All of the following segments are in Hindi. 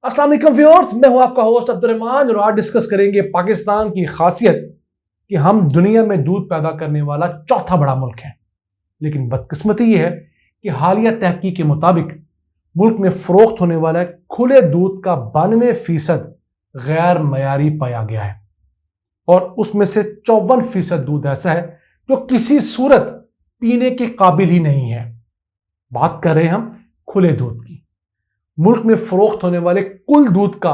अस्सलाम वालेकुम व्यूअर्स, मैं हूं आपका होस्ट अब्दुर्रहमान और आज डिस्कस करेंगे पाकिस्तान की खासियत कि हम दुनिया में दूध पैदा करने वाला चौथा बड़ा मुल्क है। लेकिन बदकिस्मती ये है कि हालिया तहकीक के मुताबिक मुल्क में फरोख्त होने वाला खुले दूध का 92% गैर मयारी पाया गया है और उसमें से 54% दूध ऐसा है जो किसी सूरत पीने के काबिल ही नहीं है। बात कर रहे हैं हम खुले दूध की। मुल्क में फरोख्त होने वाले कुल दूध का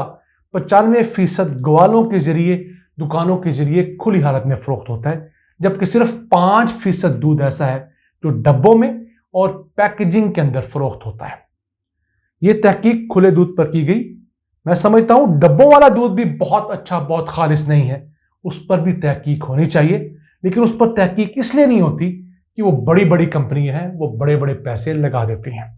95% ग्वालों के जरिए, दुकानों के जरिए खुली हालत में फरोख्त होता है, जबकि सिर्फ 5% दूध ऐसा है जो डब्बों में और पैकेजिंग के अंदर फरोख्त होता है। यह तहकीक खुले दूध पर की गई। मैं समझता हूं डब्बों वाला दूध भी बहुत अच्छा, बहुत खालिस नहीं है, उस पर भी तहकीक होनी चाहिए। लेकिन उस पर तहकीक इसलिए नहीं होती कि वो बड़ी बड़ी कंपनियां हैं, वो बड़े बड़े पैसे लगा देती हैं।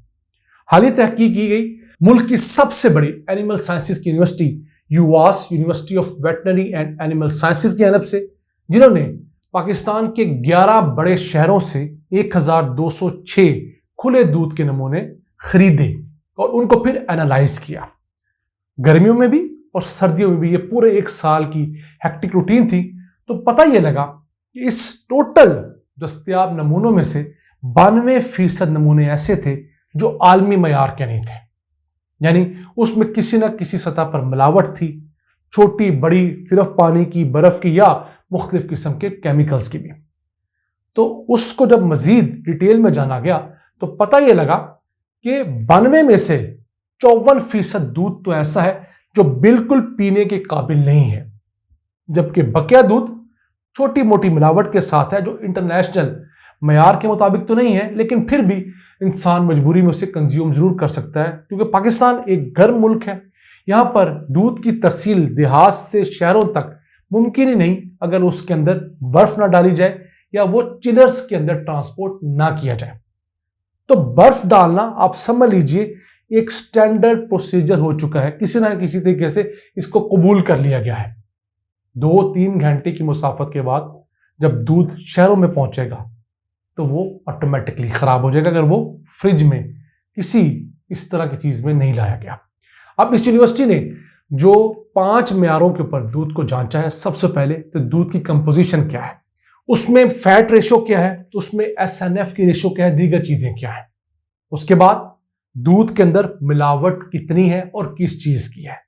हाल ही तहकीक की गई मुल्क की सबसे बड़ी एनिमल साइंसेज की university UVAS, university of veterinary and animal sciences की जानब से, जिन्होंने पाकिस्तान के 11 बड़े शहरों से 1206 खुले दूध के नमूने खरीदे और उनको फिर एनालाइज किया। गर्मियों में भी और सर्दियों में भी ये पूरे एक साल की हेक्टिक रूटीन थी। तो पता ये लगा कि इस टोटल दस्तयाब नमूनों में से 92% नमूने ऐसे थे जो आलमी मयार के नहीं थे, यानी उसमें किसी न किसी सतह पर मिलावट थी, छोटी बड़ी, सिर्फ पानी की, बर्फ की या मुख्तलिफ किस्म के केमिकल्स की भी। तो उसको जब मजीद डिटेल में जाना गया तो पता यह लगा कि 92 में से 54% दूध तो ऐसा है जो बिल्कुल पीने के काबिल नहीं है, जबकि बकिया दूध छोटी मोटी मिलावट के साथ है जो इंटरनेशनल मयार के मुताबिक तो नहीं है, लेकिन फिर भी इंसान मजबूरी में उसे कंज्यूम जरूर कर सकता है, क्योंकि पाकिस्तान एक गर्म मुल्क है। यहां पर दूध की तरसील देहात से शहरों तक मुमकिन ही नहीं अगर उसके अंदर बर्फ ना डाली जाए या वो चिलर्स के अंदर ट्रांसपोर्ट ना किया जाए। तो बर्फ डालना, आप समझ लीजिए, एक स्टैंडर्ड प्रोसीजर हो चुका है। किसी ना किसी तरीके से इसको कबूल कर लिया गया है। 2-3 घंटे की मुसाफत के बाद जब दूध शहरों में पहुंचेगा तो वो ऑटोमेटिकली खराब हो जाएगा अगर वो फ्रिज में किसी इस तरह की चीज में नहीं लाया गया। अब इस यूनिवर्सिटी ने जो 5 म्यारों के ऊपर दूध को जांचा है, सबसे पहले तो दूध की कंपोजिशन क्या है, उसमें फैट रेशो क्या है, उसमें SNF की रेशो क्या है, दीगर चीजें क्या है। उसके बाद दूध के अंदर मिलावट कितनी है और किस चीज की है।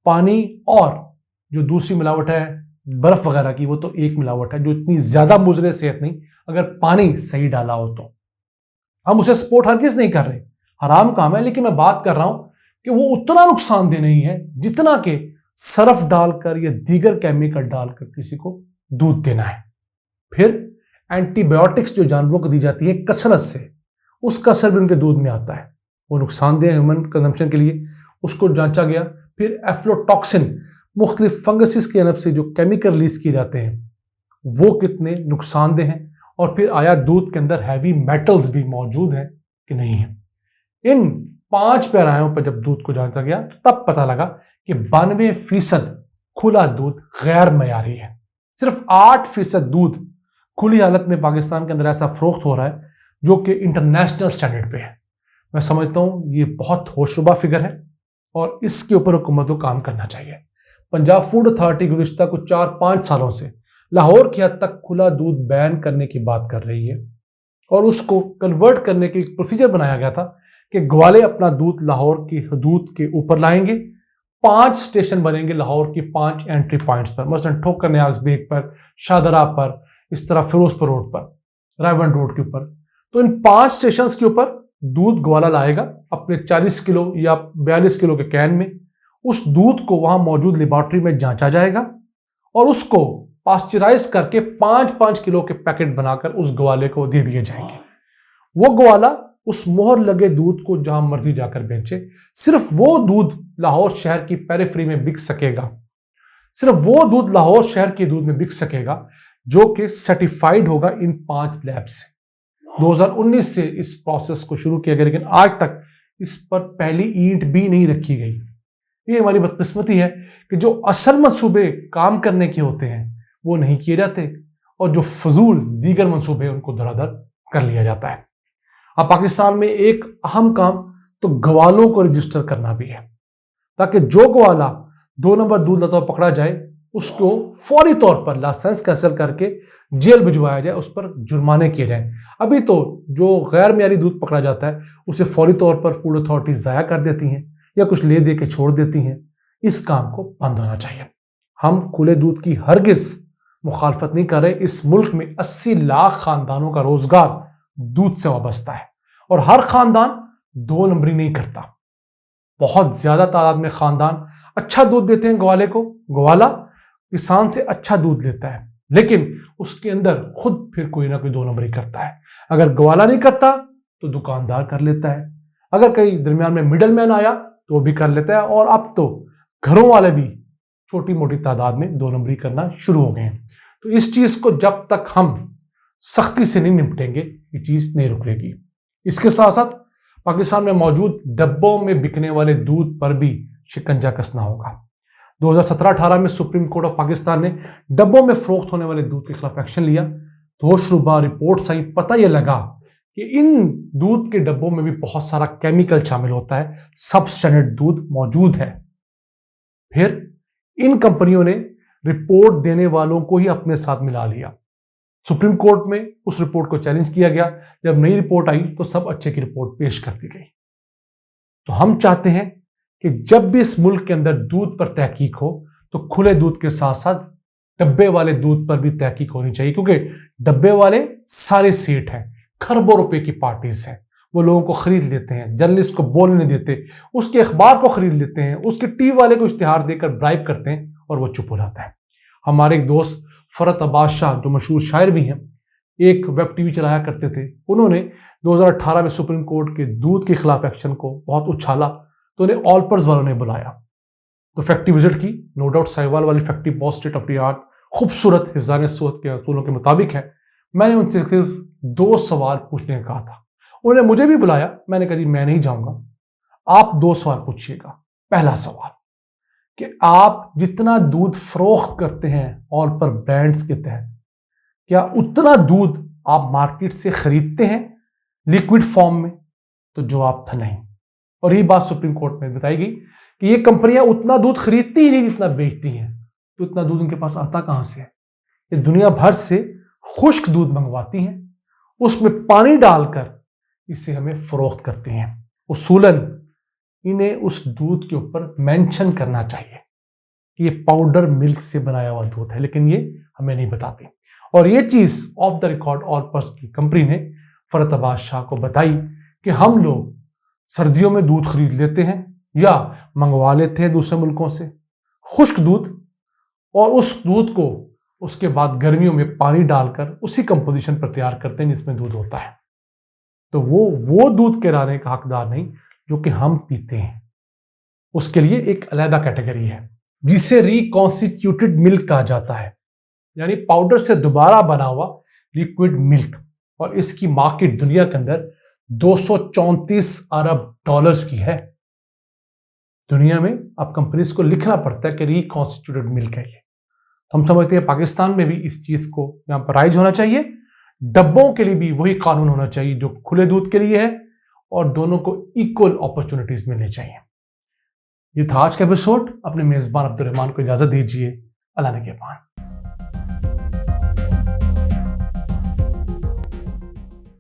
पानी और जो दूसरी मिलावट है बर्फ वगैरह की, वो तो एक मिलावट है जो इतनी ज्यादा मुजरे सेहत नहीं, अगर पानी सही डाला हो तो। हम उसे सपोर्ट हरगिज नहीं कर रहे, हराम काम है, लेकिन मैं बात कर रहा हूं कि वो उतना नुकसानदेह नहीं है जितना कि सरफ डालकर या दीगर केमिकल डालकर किसी को दूध देना है। फिर एंटीबायोटिक्स जो जानवरों को दी जाती है कसरत से, उसका असर भी उनके दूध में आता है, वो नुकसानदेह है ह्यूमन कंजम्पशन के लिए, उसको जांचा गया। फिर एफ्लोटॉक्सिन, मुख्तलिफ फंगसिस की जानब से जो केमिकल रिलीज किए जाते हैं, वो कितने नुकसानदेह हैं। और फिर आया दूध के अंदर हैवी मेटल्स भी मौजूद हैं कि नहीं है। इन 5 पैरायों पर जब दूध को जांचा गया तो तब पता लगा कि 92% खुला दूध गैर मयारी है। सिर्फ 8% दूध खुली हालत में पाकिस्तान के अंदर ऐसा फरोख्त हो रहा है जो कि इंटरनेशनल स्टैंडर्ड पे है। मैं समझता हूं ये बहुत होशरुबा फिगर है और इसके ऊपर हुकूमत को काम करना चाहिए। पंजाब फूड अथॉरिटी गुज़िश्ता कुछ 4-5 सालों से लाहौर की हद तक खुला दूध बैन करने की बात कर रही है और उसको कन्वर्ट करने के प्रोसीजर बनाया गया था कि ग्वाले अपना दूध लाहौर की हदूद के ऊपर लाएंगे। 5 स्टेशन बनेंगे लाहौर की 5 एंट्री पॉइंट्स पर, मसलन ठोकर न्याज बेग पर, शाहदरा पर, इस तरह फिरोजपुर रोड पर, रायवन रोड के ऊपर। तो इन 5 स्टेशन के ऊपर दूध ग्वाला लाएगा अपने 40 किलो या 42 किलो के कैन में। उस दूध को वहां मौजूद लेबोरेटरी में जांचा जाएगा और उसको पास्चराइज करके 5-5 किलो के पैकेट बनाकर उस ग्वाले को दे दिए जाएंगे। वो ग्वाला उस मोहर लगे दूध को जहां मर्जी जाकर बेचे। सिर्फ वो दूध लाहौर शहर की पेरिफेरी में बिक सकेगा, सिर्फ वो दूध लाहौर शहर के दूध में बिक सकेगा जो कि सर्टिफाइड होगा इन 5 लैब से। 2019 से इस प्रोसेस को शुरू किया गया, लेकिन आज तक इस पर पहली ईंट भी नहीं रखी गई। ये हमारी बदकिस्मती है कि जो असल मंसूबे काम करने के होते हैं वो नहीं किए जाते और जो फजूल दीगर मंसूबे उनको धड़ाधड़ कर लिया जाता है। अब पाकिस्तान में एक अहम काम तो गवालों को रजिस्टर करना भी है। ताकि जो ग्वाला 2 नंबर दूध लाता हुआ पकड़ा जाए उसको फौरी तौर पर लाइसेंस कैंसिल करके जेल भिजवाया जाए, उस पर जुर्माने किए जाएं। अभी तो जो गैर मियारी दूध पकड़ा जाता है उसे फौरी तौर पर फूड अथॉरिटी ज़ाया कर देती हैं या कुछ ले दे के छोड़ देती हैं। इस काम को बंद होना चाहिए। हम खुले दूध की हरगिज मुखालफत नहीं कर रहे। इस मुल्क में 80 लाख खानदानों का रोजगार दूध से वाबस्ता है और हर खानदान 2 नंबरी नहीं करता। बहुत ज्यादा तादाद में खानदान अच्छा दूध देते हैं ग्वाले को। ग्वाला किसान से अच्छा दूध लेता है, लेकिन उसके अंदर खुद फिर कोई ना कोई 2 नंबरी करता है। अगर ग्वाला नहीं करता तो दुकानदार कर लेता है, अगर कहीं दरमियान में मिडल मैन आया तो वो भी कर लेता है। और अब तो घरों वाले भी छोटी मोटी तादाद में 2 नंबरी करना शुरू हो गए हैं। तो इस चीज को जब तक हम सख्ती से नहीं निपटेंगे ये चीज नहीं रुकेगी। इसके साथ साथ पाकिस्तान में मौजूद डब्बों में बिकने वाले दूध पर भी शिकंजा कसना होगा। 2017-18 में सुप्रीम कोर्ट ऑफ पाकिस्तान ने डब्बों में फरोख्त होने वाले दूध के खिलाफ एक्शन लिया। होशरुबा रिपोर्ट्स आई, पता यह लगा कि इन दूध के डब्बों में भी बहुत सारा केमिकल शामिल होता है, सबस्टैंडर्ड दूध मौजूद है। फिर इन कंपनियों ने रिपोर्ट देने वालों को ही अपने साथ मिला लिया। सुप्रीम कोर्ट में उस रिपोर्ट को चैलेंज किया गया। जब नई रिपोर्ट आई तो सब अच्छे की रिपोर्ट पेश कर दी गई। तो हम चाहते हैं कि जब भी इस मुल्क के अंदर दूध पर तहकीक हो तो खुले दूध के साथ साथ डब्बे वाले दूध पर भी तहकीक होनी चाहिए, क्योंकि डब्बे वाले सारे सेठ हैं, खरबों रुपए की पार्टीज हैं। वो लोगों को खरीद लेते हैं, जर्नलिस्ट को बोलने नहीं देते, उसके अखबार को खरीद लेते हैं, उसके टीवी वाले को इश्तिहार देकर ब्राइब करते हैं और वो चुप हो जाता है। हमारे एक दोस्त फरत अब्बास शाह जो मशहूर शायर भी हैं, एक वेब टीवी चलाया करते थे, उन्होंने 2018 में सुप्रीम कोर्ट के दूध के खिलाफ एक्शन को बहुत उछाला तो उन्हें ऑलपर्स वालों ने बुलाया। तो फैक्ट्री विजिट की। नो डाउट साहिवाल वाली फैक्ट्री बहुत स्टेट ऑफ द आर्ट, खूबसूरत, हिफ्ज़ान सूरत के असूलों के मुताबिक है। मैंने उनसे सिर्फ 2 सवाल पूछने का कहा था। उन्होंने मुझे भी बुलाया, मैंने कहा मैं नहीं जाऊंगा, आप 2 सवाल पूछिएगा। पहला सवाल कि आप जितना दूध फरोख्त करते हैं ऑल पर ब्रांड्स के तहत, क्या उतना दूध आप मार्केट से खरीदते हैं लिक्विड फॉर्म में? तो जवाब था नहीं। और यही बात सुप्रीम कोर्ट में बताई गई कि ये कंपनियां उतना दूध खरीदती ही नहीं जितना बेचती हैं। तो इतना दूध उनके पास आता कहां से है? ये दुनिया भर से खुश्क दूध मंगवाती हैं, उसमें पानी डालकर इसे हमें फरोख्त करती हैं। उसूलन इन्हें उस दूध के ऊपर मेंशन करना चाहिए कि ये पाउडर मिल्क से बनाया हुआ दूध है, लेकिन ये हमें नहीं बताती। और ये चीज ऑफ द रिकॉर्ड ऑलपर्स की कंपनी ने फरत अब्बास शाह को बताई कि हम लोग सर्दियों में दूध खरीद लेते हैं या मंगवा लेते हैं दूसरे मुल्कों से खुश्क दूध, और उस दूध को उसके बाद गर्मियों में पानी डालकर उसी कंपोजिशन पर तैयार करते हैं जिसमें दूध होता है। तो वो दूध के रहने का हकदार नहीं जो कि हम पीते हैं। उसके लिए एक अलग कैटेगरी है जिसे रिकॉन्स्टिट्यूटेड मिल्क कहा जाता है, यानी पाउडर से दोबारा बना हुआ लिक्विड मिल्क। और इसकी मार्केट दुनिया के अंदर 234 अरब डॉलर्स की है। दुनिया में अब कंपनीज को लिखना पड़ता है कि रिकॉन्स्टिट्यूटेड मिल्क है ये। हम समझते हैं पाकिस्तान में भी इस चीज को यहां पर राइज होना चाहिए। डब्बों के लिए भी वही कानून होना चाहिए जो खुले दूध के लिए है, और दोनों को इक्वल अपॉर्चुनिटीज मिलनी चाहिए। ये था आज का एपिसोड। अपने मेजबान अब्दुल रहमान को इजाजत दीजिए। अल्लाह ने के पान।